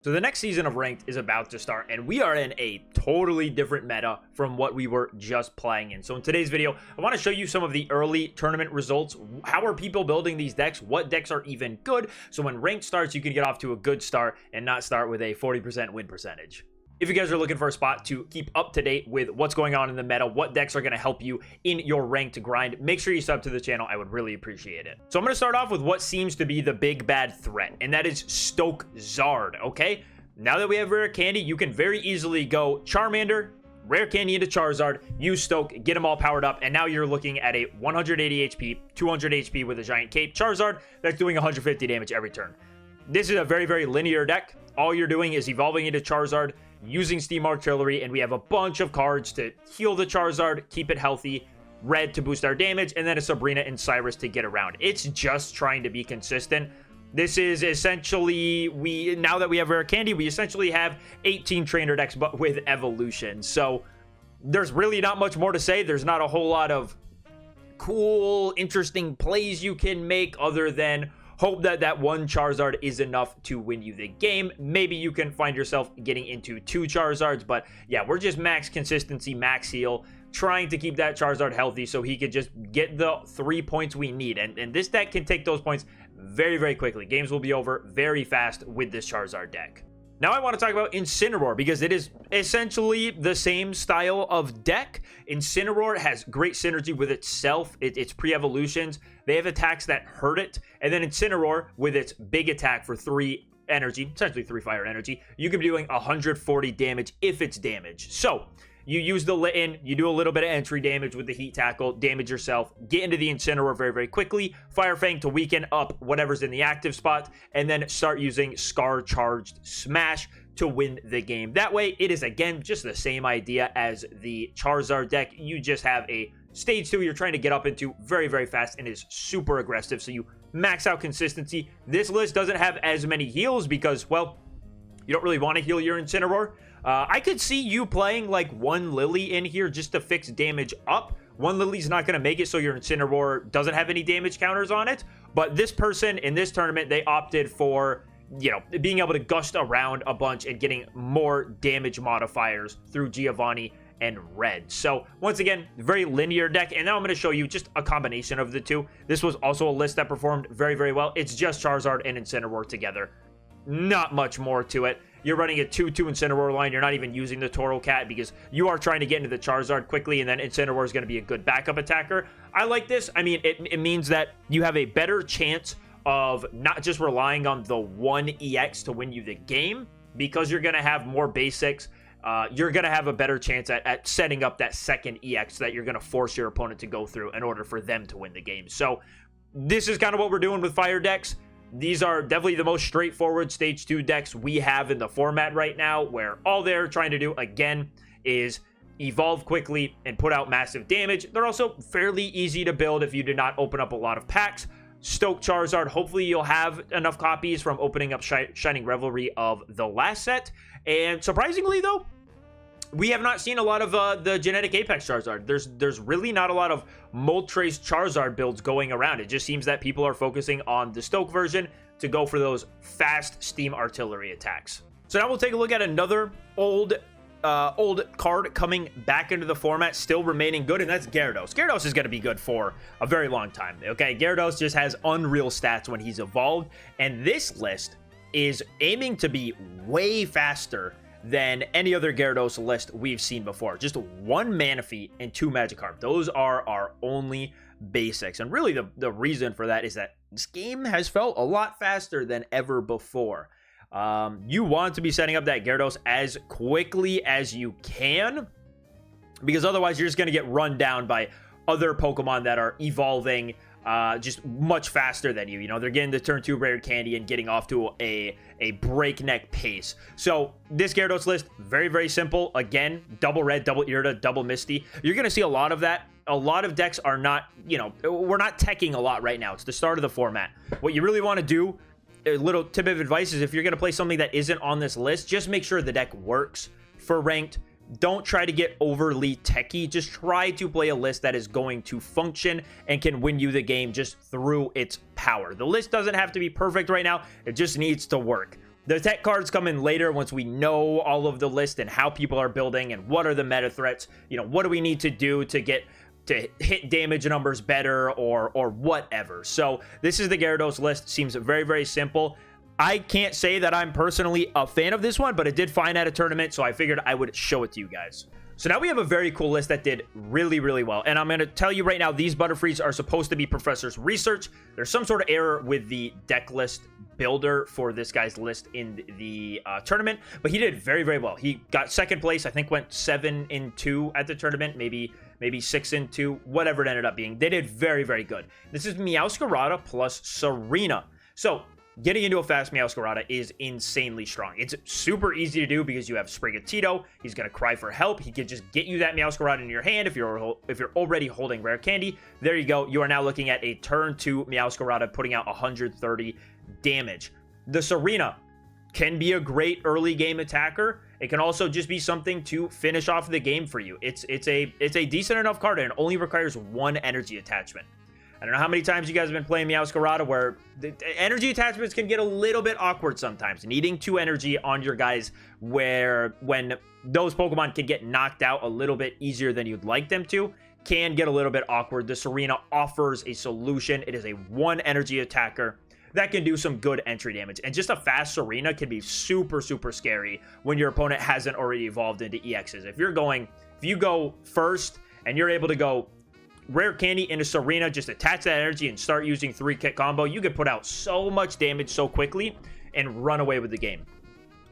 So the next season of Ranked is about to start, and we are in a totally different meta from what we were just playing in. So in today's video, I want to show you some of the early tournament results. How are people building these decks? What decks are even good? So when Ranked starts, you can get off to a good start and not start with a 40% win percentage. If you guys are looking for a spot to keep up to date with what's going on in the meta, what decks are going to help you in your ranked grind, make sure you sub to the channel. I would really appreciate it. So I'm going to start off with what seems to be the big bad threat, and that is Stoke Zard, okay? Now that we have Rare Candy, you can very easily go Charmander, Rare Candy into Charizard, use Stoke, get them all powered up, and now you're looking at a 180 HP, 200 HP with a Giant Cape Charizard that's doing 150 damage every turn. This is a very, very linear deck. All you're doing is evolving into Charizard, using Steam Artillery, and we have a bunch of cards to heal the Charizard, keep it healthy, red to boost our damage, and then a Sabrina and Cyrus to get around. It's just trying to be consistent. This is essentially, now that we have Rare Candy, we essentially have 18 trainer decks, but with evolution. So there's really not much more to say. There's not a whole lot of cool, interesting plays you can make other than hope that that one Charizard is enough to win you the game. Maybe you can find yourself getting into 2 Charizards, but yeah, we're just max consistency, max heal, trying to keep that Charizard healthy so he could just get the 3 points we need. And this deck can take those points very, very quickly. Games will be over very fast with this Charizard deck. Now I want to talk about Incinor because it is essentially the same style of deck. Incineroar has great synergy with itself, its pre-evolutions. They have attacks that hurt it. And then Incineroar, with its big attack for 3 energy, essentially 3 fire energy, you can be doing 140 damage if it's damaged. So you use the Litten, you do a little bit of entry damage with the Heat Tackle, damage yourself, get into the Incineroar very, very quickly, Fire Fang to weaken up whatever's in the active spot, and then start using Scar Charged Smash to win the game. That way, it is, again, just the same idea as the Charizard deck. You just have a Stage 2 you're trying to get up into very, very fast and is super aggressive, so you max out consistency. This list doesn't have as many heals because, well, you don't really want to heal your Incineroar. I could see you playing like 1 Lily in here just to fix damage up. 1 Lily's not going to make it so your Incineroar doesn't have any damage counters on it. But this person in this tournament, they opted for, you know, being able to gust around a bunch and getting more damage modifiers through Giovanni and Red. So once again, very linear deck. And now I'm going to show you just a combination of the two. This was also a list that performed very, very well. It's just Charizard and Incineroar together. Not much more to it. You're running a 2-2 Incineroar line. You're not even using the Toro Cat because you are trying to get into the Charizard quickly, and then Incineroar is going to be a good backup attacker. I like this. I mean, it means that you have a better chance of not just relying on the 1 EX to win you the game because you're going to have more basics. You're going to have a better chance at setting up that second EX that you're going to force your opponent to go through in order for them to win the game. So this is kind of what we're doing with fire decks. These are definitely the most straightforward Stage 2 decks we have in the format right now, where all they're trying to do, again, is evolve quickly and put out massive damage. They're also fairly easy to build if you did not open up a lot of packs. Stoke Charizard, hopefully you'll have enough copies from opening up Shining Revelry of the last set. And surprisingly, though, we have not seen a lot of the Genetic Apex Charizard. There's really not a lot of Moltres Charizard builds going around. It just seems that people are focusing on the Stoke version to go for those fast Steam Artillery attacks. So now we'll take a look at another old card coming back into the format, still remaining good, and that's Gyarados. Gyarados is going to be good for a very long time, okay? Gyarados just has unreal stats when he's evolved, and this list is aiming to be way faster than any other Gyarados list we've seen before. Just 1 Manaphy and 2 Magikarp. Those are our only basics. And really the reason for that is that this game has felt a lot faster than ever before. You want to be setting up that Gyarados as quickly as you can, because otherwise you're just going to get run down by other Pokemon that are evolving just much faster than you. You know, they're getting the turn 2 Rare Candy and getting off to a breakneck pace. So this Gyarados list, very, very simple. Again, double red, double Irida, double Misty. You're going to see a lot of that. A lot of decks are not, you know, we're not teching a lot right now. It's the start of the format. What you really want to do, a little tip of advice, is if you're going to play something that isn't on this list, just make sure the deck works for ranked. Don't try to get overly techy. Just try to play a list that is going to function and can win you the game just through its power. The list doesn't have to be perfect right now. It just needs to work. The tech cards come in later once we know all of the list and how people are building and what are the meta threats. You know, what do we need to do to get to hit damage numbers better or whatever. So this is the Gyarados list. Seems very, very simple. I can't say that I'm personally a fan of this one, but it did fine at a tournament, so I figured I would show it to you guys. So now we have a very cool list that did really, really well. And I'm going to tell you right now, these Butterfrees are supposed to be Professor's research. There's some sort of error with the deck list builder for this guy's list in the tournament, but he did very, very well. He got second place, I think went 7-2 at the tournament, maybe 6-2, whatever it ended up being. They did very, very good. This is Meowscarada plus Serena. So getting into a fast Meowscarada is insanely strong. It's super easy to do because you have Sprigatito. He's going to cry for help. He can just get you that Meowscarada in your hand if you're already holding rare candy. There you go. You are now looking at a turn 2 Meowscarada putting out 130 damage. The Serena can be a great early game attacker. It can also just be something to finish off the game for you. It's a decent enough card, and it only requires 1 energy attachment. I don't know how many times you guys have been playing Meowscarada where the energy attachments can get a little bit awkward sometimes. Needing 2 energy on your guys when those Pokemon can get knocked out a little bit easier than you'd like them to can get a little bit awkward. The Serena offers a solution. It is a 1 energy attacker that can do some good entry damage. And just a fast Serena can be super, super scary when your opponent hasn't already evolved into EXs. If you go first and you're able to go rare candy into Serena, just attach that energy and start using 3-kit combo, you can put out so much damage so quickly and run away with the game.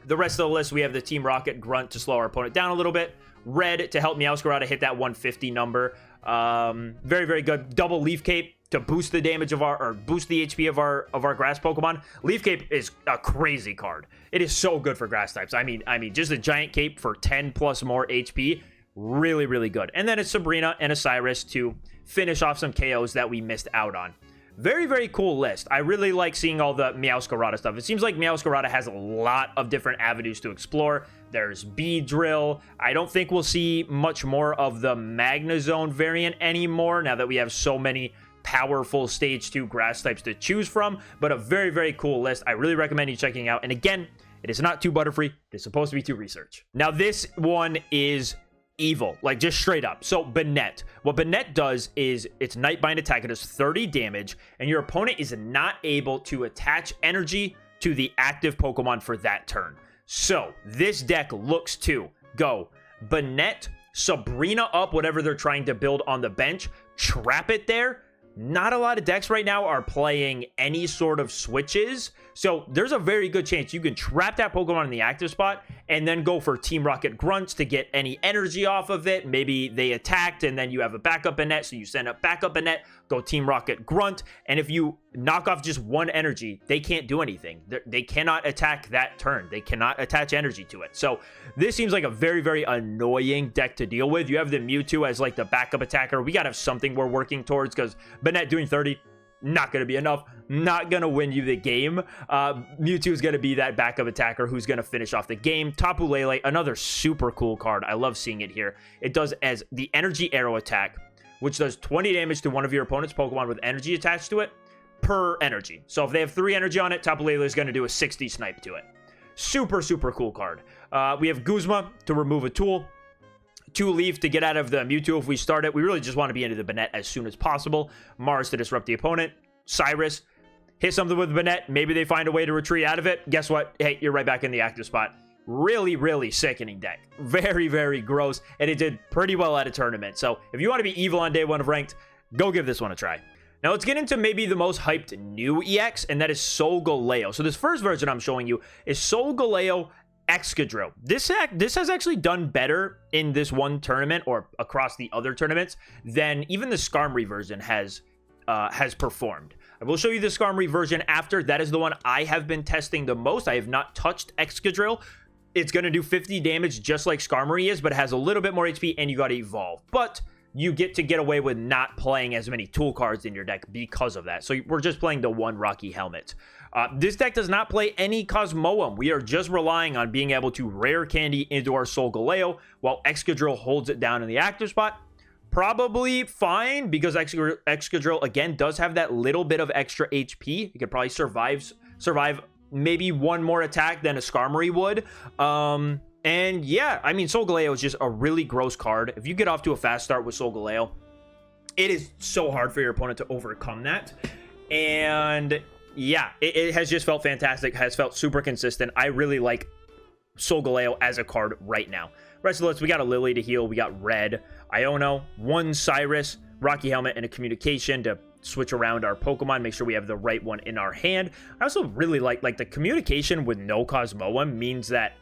The rest of the list, we have the Team Rocket Grunt to slow our opponent down a little bit. Red to help Meowscarada hit that 150 number. Very, very good. Double Leaf Cape to boost the damage of boost the HP of our grass Pokemon. Leaf Cape is a crazy card. It is so good for grass types. I mean, just a giant cape for 10 plus more HP. Really, really good. And then it's Sabrina and a Cyrus to finish off some KOs that we missed out on. Very, very cool list. I really like seeing all the Meowscarada stuff. It seems like Meowscarada has a lot of different avenues to explore. There's Beedrill. I don't think we'll see much more of the Magnezone variant anymore now that we have so many powerful stage 2 grass types to choose from, but a very, very cool list. I really recommend you checking out. And again, it is not too Butterfree. It's supposed to be too research. Now this one is evil, like just straight up. So Banette, what Banette does is its Nightbind attack, it does 30 damage, and your opponent is not able to attach energy to the active Pokemon for that turn. So this deck looks to go Banette, Sabrina up whatever they're trying to build on the bench, trap it there. Not a lot of decks right now are playing any sort of switches, so there's a very good chance you can trap that Pokemon in the active spot and then go for Team Rocket Grunts to get any energy off of it. Maybe they attacked and then you have a backup Banette, so you send up backup Banette, go Team Rocket Grunt, and if you knock off just 1 energy, they can't do anything. They cannot attack that turn. They cannot attach energy to it. So this seems like a very, very annoying deck to deal with. You have the Mewtwo as like the backup attacker. We gotta have something we're working towards because Banette doing 30, not going to be enough, not going to win you the game. Mewtwo is going to be that backup attacker who's going to finish off the game. Tapu Lele, another super cool card. I love seeing it here. It does as the Energy Arrow attack, which does 20 damage to one of your opponent's Pokemon with energy attached to it per energy. So if they have 3 energy on it, Tapu Lele is going to do a 60 snipe to it. Super, super cool card. We have Guzma to remove a tool. 2 Leaf to get out of the Mewtwo if we start it. We really just want to be into the Banette as soon as possible. Mars to disrupt the opponent. Cyrus, hit something with Banette. Maybe they find a way to retreat out of it. Guess what? Hey, you're right back in the active spot. Really, really sickening deck. Very, very gross. And it did pretty well at a tournament. So if you want to be evil on day 1 of ranked, go give this one a try. Now let's get into maybe the most hyped new EX, and that is Solgaleo. So this first version I'm showing you is Solgaleo Excadrill. This has actually done better in this one tournament or across the other tournaments than even the Skarmmory version has performed. I will show you the Skarmmory version after. That is the one I have been testing the most. I have not touched Excadrill. It's going to do 50 damage just like Skarmmory is, but it has a little bit more HP and you got to evolve. But you get to get away with not playing as many tool cards in your deck because of that. So we're just playing the 1 Rocky Helmet. This deck does not play any Cosmoem. We are just relying on being able to rare candy into our Solgaleo while Excadrill holds it down in the active spot. Probably fine because Excadrill again does have that little bit of extra HP. It could probably survive maybe one more attack than a Skarmmory would. And yeah, I mean, Solgaleo is just a really gross card. If you get off to a fast start with Solgaleo, it is so hard for your opponent to overcome that. And yeah, it has just felt fantastic, has felt super consistent. I really like Solgaleo as a card right now. Rest of the list, we got a Lily to heal, we got Red, Iono, one Cyrus, Rocky Helmet, and a Communication to switch around our Pokemon, make sure we have the right one in our hand. I also really like the Communication with no Cosmoem means that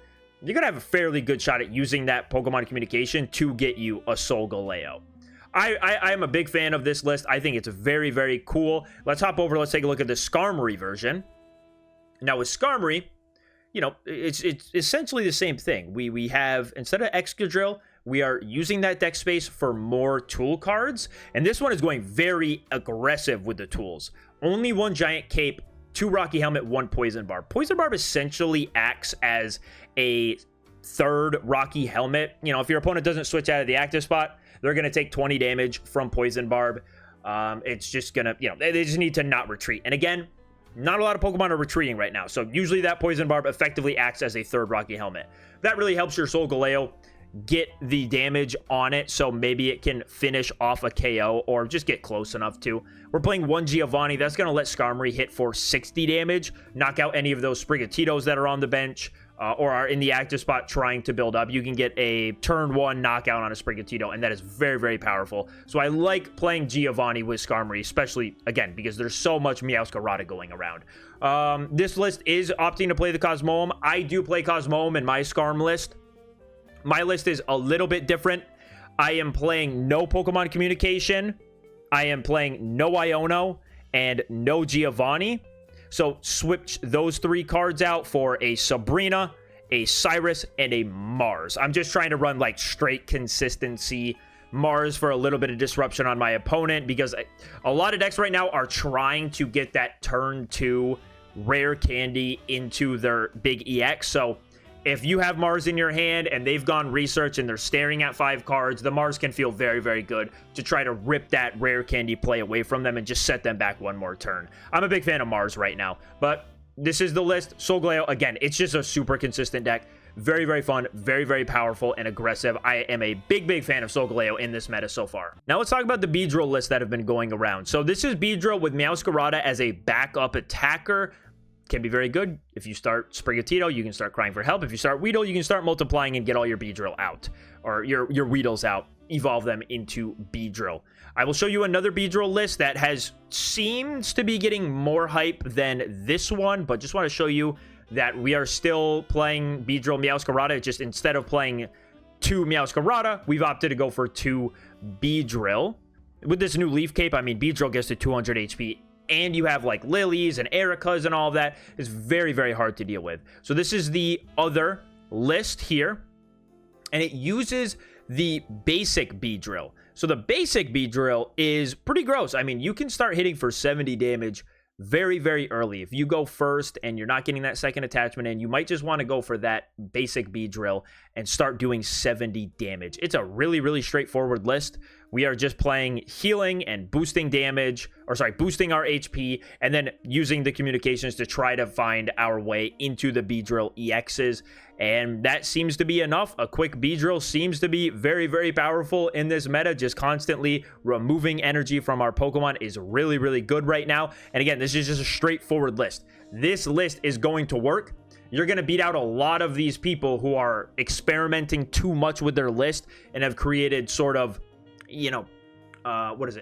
you're gonna have a fairly good shot at using that Pokemon Communication to get you a Solgaleo. I am a big fan of this list. I think it's very, very cool. Let's hop over, let's take a look at the Skarmmory version. Now with Skarmmory, you know, it's essentially the same thing. We have, instead of Excadrill, we are using that deck space for more tool cards. And this one is going very aggressive with the tools. Only one Giant Cape, 2 Rocky Helmet, 1 Poison Barb. Poison Barb essentially acts as a third Rocky Helmet. You know, if your opponent doesn't switch out of the active spot, they're going to take 20 damage from Poison Barb. It's just going to, you know, they just need to not retreat. And again, not a lot of Pokemon are retreating right now. So usually that Poison Barb effectively acts as a third Rocky Helmet. That really helps your Solgaleo get the damage on it, so maybe it can finish off a KO or just get close enough to. We're playing one Giovanni. That's going to let Skarmmory hit for 60 damage, knock out any of those Sprigatitos that are on the bench or are in the active spot trying to build up. You can get a turn 1 knockout on a Sprigatito, and that is very, very powerful. So I like playing Giovanni with Skarmmory, especially, again, because there's so much Meowscarada going around. This list is opting to play the Cosmoem. I do play Cosmoem in my Skarm list. My list is a little bit different. I am playing no Pokemon Communication. I am playing no Iono and no Giovanni. So switch those 3 cards out for a Sabrina, a Cyrus, and a Mars. I'm just trying to run like straight consistency. Mars for a little bit of disruption on my opponent, because a lot of decks right now are trying to get that turn 2 rare candy into their big EX. So if you have Mars in your hand and they've gone research and they're staring at 5 cards, the Mars can feel very, very good to try to rip that rare candy play away from them and just set them back one more turn. I'm a big fan of Mars right now, but this is the list. Solgaleo, again, it's just a super consistent deck. Very, very fun, very, very powerful and aggressive. I am a big, big fan of Solgaleo in this meta so far. Now let's talk about the Beedrill lists that have been going around. So this is Beedrill with Meowscarada as a backup attacker. Can be very good. If you start Sprigatito, you can start crying for help. If you start Weedle, you can start multiplying and get all your Beedrill out, or your Weedles out, evolve them into Beedrill. I will show you another Beedrill list that seems to be getting more hype than this one, but just want to show you that we are still playing Beedrill Meowscarada. Just instead of playing 2 Meowscarada, we've opted to go for 2 Beedrill. With this new Leaf Cape, I mean, Beedrill gets to 200 HP. And you have like Lilies and Ericas and all of that. It's very, very hard to deal with. So this is the other list here. And it uses the basic Beedrill. So the basic Beedrill is pretty gross. I mean, you can start hitting for 70 damage very, very early. If you go first and you're not getting that second attachment in, you might just want to go for that basic Beedrill and start doing 70 damage. It's a really, really straightforward list. We are just playing healing and boosting damage, or sorry, boosting our HP, and then using the communications to try to find our way into the Beedrill EXs. And that seems to be enough. A quick Beedrill seems to be very, very powerful in this meta. Just constantly removing energy from our Pokemon is really, really good right now. And again, this is just a straightforward list. This list is going to work. You're going to beat out a lot of these people who are experimenting too much with their list and have created sort of, you know,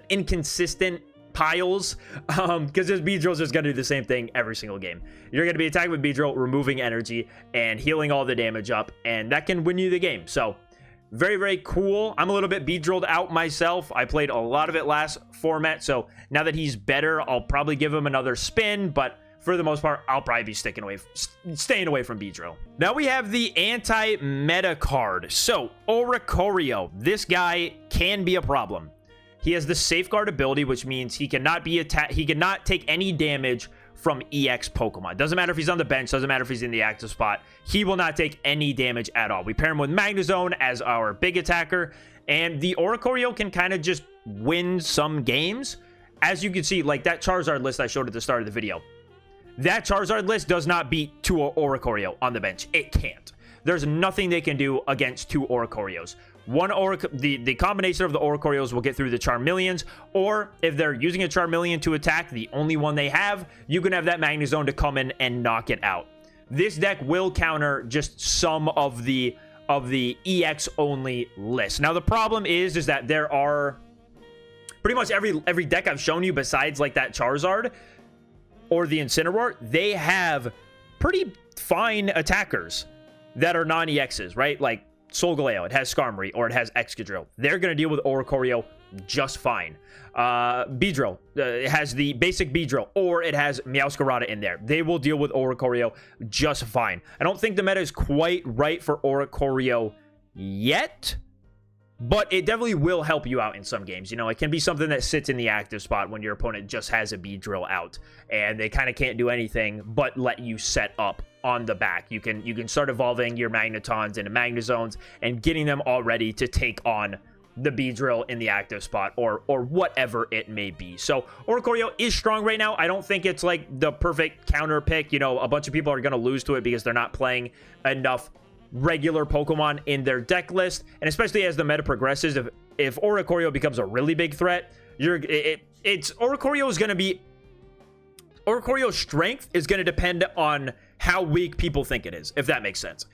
inconsistent piles, because this Beedrill is just going to do the same thing every single game. You're going to be attacking with Beedrill, removing energy and healing all the damage up, and that can win you the game. So very, very cool. I'm a little bit Beedrilled out myself. I played a lot of it last format, so now that he's better, I'll probably give him another spin, but for the most part, I'll probably be staying away from Beedrill. Now we have the anti-meta card. So, Oricoro. This guy can be a problem. He has the Safeguard ability, which means he cannot take any damage from EX Pokemon. Doesn't matter if he's on the bench, doesn't matter if he's in the active spot. He will not take any damage at all. We pair him with Magnezone as our big attacker, and the Oricoro can kind of just win some games. As you can see, like that Charizard list I showed at the start of the video. That Charizard list does not beat two Oricoro on the bench. It can't. There's nothing they can do against two Oricorios. The combination of the Oricorios will get through the Charmeleons, or if they're using a Charmeleon to attack, the only one they have, you can have that Magnezone to come in and knock it out. This deck will counter just some of the EX only list. Now the problem is that there are pretty much every deck I've shown you besides like that Charizard or the Incinor, they have pretty fine attackers that are non-EXs, right? Like Solgaleo, it has Skarmmory, or it has Excadrill. They're going to deal with Oricoro just fine. Beedrill, it has the basic Beedrill, or it has Meowscarada in there. They will deal with Oricoro just fine. I don't think the meta is quite right for Oricoro yet, but it definitely will help you out in some games. You know, it can be something that sits in the active spot when your opponent just has a Beedrill out, and they kind of can't do anything but let you set up on the back. You can start evolving your Magnetons into Magnezones and getting them all ready to take on the Beedrill in the active spot, or whatever it may be. So Oricoro is strong right now. I don't think it's like the perfect counter pick. You know, a bunch of people are going to lose to it because they're not playing enough regular Pokemon in their deck list, and especially as the meta progresses, if Oricoro becomes a really big threat, Oricoro's strength is going to depend on how weak people think it is, if that makes sense.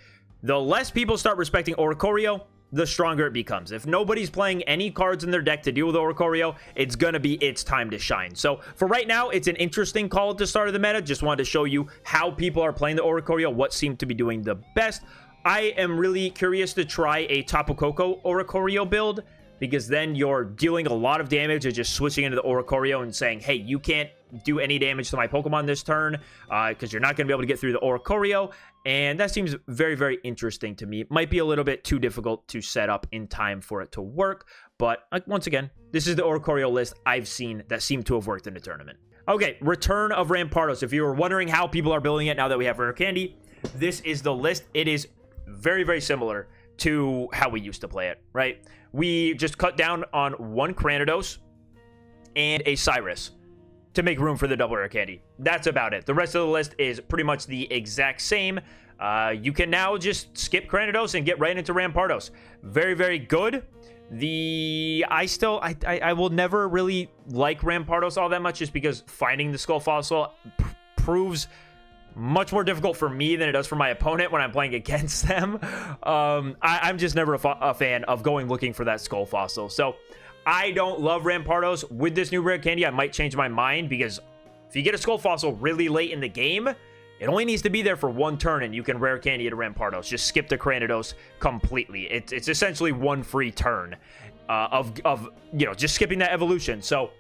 The less people start respecting Oricoro, the stronger it becomes. If nobody's playing any cards in their deck to deal with Oricoro, it's going to be its time to shine. So for right now, it's an interesting call at the start of the meta. Just wanted to show you how people are playing the Oricoro, what seemed to be doing the best. I am really curious to try a Tapu Koko Oricoro build, because then you're dealing a lot of damage and just switching into the Oricoro and saying, hey, you can't do any damage to my Pokemon this turn because you're not going to be able to get through the Oricoro. And that seems very, very interesting to me. It might be a little bit too difficult to set up in time for it to work. But once again, this is the Oricoro list I've seen that seemed to have worked in the tournament. Okay, Return of Rampardos. If you were wondering how people are building it now that we have Rare Candy, this is the list. It is very, very similar to how we used to play it, right? We just cut down on one Gyarados and a Cyrus to make room for the double Rare Candy. That's about it. The rest of the list is pretty much the exact same. You can now just skip Gyarados and get right into Rampardos. Very, very good. I will never really like Rampardos all that much, just because finding the Skull Fossil proves much more difficult for me than it does for my opponent when I'm playing against them. I'm just never a fan of going looking for that Skull Fossil. So I don't love Rampardos. With this new Rare Candy, I might change my mind, because if you get a Skull Fossil really late in the game, it only needs to be there for one turn and you can Rare Candy it a Rampardos. Just skip the Gyarados completely. It's essentially one free turn of just skipping that evolution. So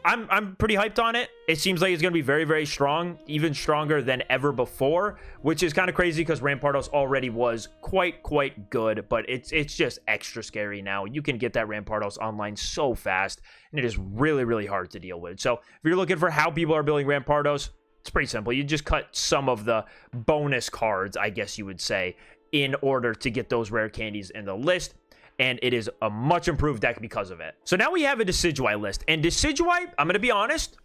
I'm pretty hyped on it. It seems like it's going to be very, very strong, even stronger than ever before, which is kind of crazy because Rampardos already was quite good, but it's just extra scary now. You can get that Rampardos online so fast, and it is really, really hard to deal with. So if you're looking for how people are building Rampardos, it's pretty simple. You just cut some of the bonus cards, I guess you would say, in order to get those rare candies in the list. And it is a much improved deck because of it. So now we have a Decidueye list. And Decidueye, I'm going to be honest,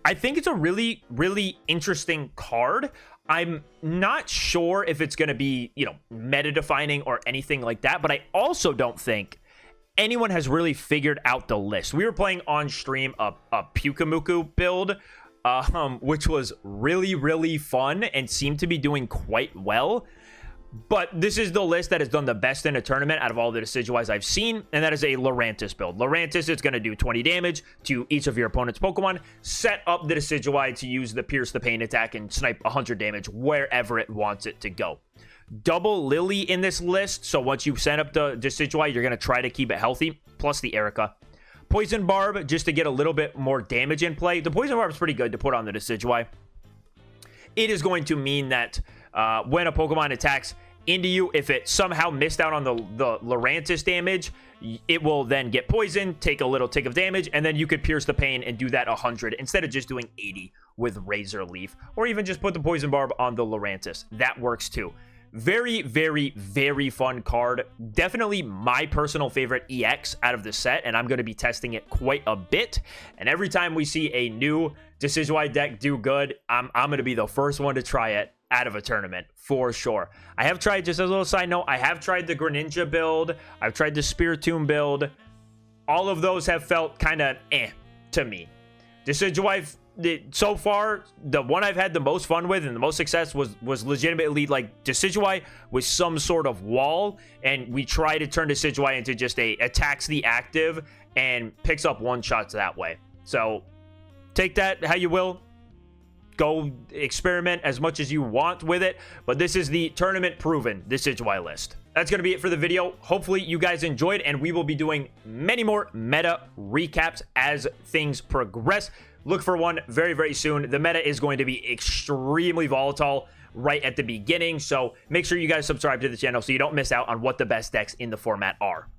I think it's a really, really interesting card. I'm not sure if it's going to be, meta-defining or anything like that. But I also don't think anyone has really figured out the list. We were playing on stream a Pyukumuku build, which was really, really fun and seemed to be doing quite well. But this is the list that has done the best in a tournament out of all the Decidueyes I've seen, and that is a Lurantis build. Lurantis is going to do 20 damage to each of your opponent's Pokemon. Set up the Decidueye to use the Pierce the Pain attack and snipe 100 damage wherever it wants it to go. Double Lily in this list, so once you set up the Decidueye, you're going to try to keep it healthy, plus the Erica. Poison Barb, just to get a little bit more damage in play. The Poison Barb is pretty good to put on the Decidueye. It is going to mean that when a Pokemon attacks into you, if it somehow missed out on the Lurantis damage, it will then get poisoned, take a little tick of damage, and then you could Pierce the Pain and do that 100 instead of just doing 80 with Razor Leaf, or even just put the Poison Barb on the Lurantis. That works too. Very, very, very fun card. Definitely my personal favorite EX out of the set, and I'm going to be testing it quite a bit. And every time we see a new Decidu deck do good, I'm going to be the first one to try it out of a tournament for sure. I have tried, just as a little side note, I have tried the Greninja build. I've tried the Spiritomb build. All of those have felt kind of to me. Decidu, so far, the one I've had the most fun with and the most success was legitimately like Decidu with some sort of wall, and we try to turn Decidu into just attacks the active and picks up one shots that way. So take that how you will. Go experiment as much as you want with it, but this is the tournament proven Decidu list. That's going to be it for the video. Hopefully you guys enjoyed, and we will be doing many more meta recaps as things progress. Look for one very, very soon. The meta is going to be extremely volatile right at the beginning, so make sure you guys subscribe to the channel so you don't miss out on what the best decks in the format are.